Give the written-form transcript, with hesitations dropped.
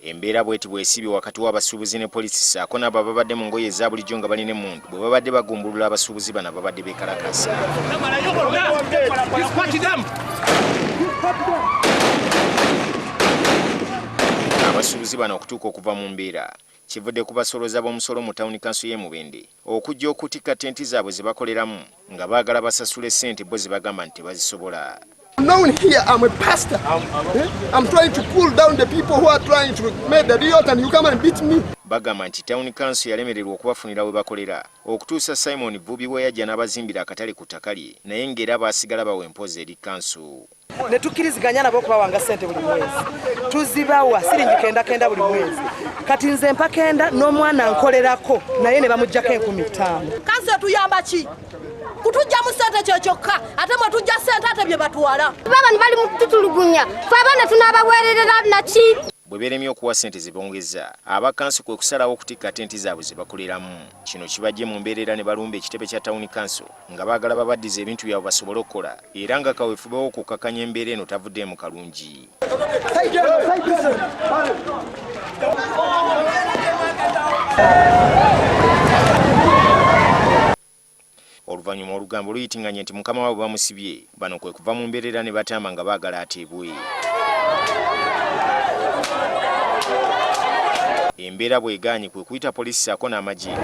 Embeera bweti bwesibye wakati w'abasuubuzi ne poliisi ssaako n'abo ababadde mu ngoye eza bulijjo nga balina emmundu bwe babadde bagumbulula abasuubuzi bano ababadde beekalakasa. Abasuubuzi bano okutuuka okuva mu mbeera kivudde ku basolooza b'omusolo mu tawuni kanso y'e Mubende okujja okutikka tenti zaabwe ze bakoleramu nga baagala basasule ssente bo ze bagamba nti tebazisobola. Known here, I'm a pastor. I'm trying to pull down the people who are trying to make the riot and you come and beat me. Bagamba nti tawuni kanso yalemererwa okubafunira we bakolera okutuusa Simon Vubi we yajja n'abazimbira akatale ku ttaka lye naye ng'era baasigala bawa empoza eri kanso. Ne tukkiriziganya nabo okubawanga ssente buli mwezi. Tuzibawa siringi kenda buli mwezi. Kati nze mpa kenda n'omwana nkolerako naye ne bamuggyako 15,000. Kanso tuyamba ki? Kutujja mu ssente kyo kyokka ate mwe tujja ssente ate bye batwala. Baba bali mu tutulugunya fe abaana tunaabaweerera naki. Bwe beeremye okuwa ssente ze bongeza abakanso kwe kusalawo okutikka tenti zaabwe ze bakoleramu. Kino kibajje mu mbeerera ne balumba ekitebe kya tawuni kanso nga baagala babaddiza ebintu byabwe basobole okukola era nga kaweefube w'okukakanya embeera eno tavuddeemu kalungi. Oluvannyuma olugambo luyitinganye nti mukama waabwe bamusibye bano kwe kuva mu mbeerera ne batamba nga baagala ateebwe. Embeera bw'egaanye kwe kuyita poliisi ssaako n'amagye.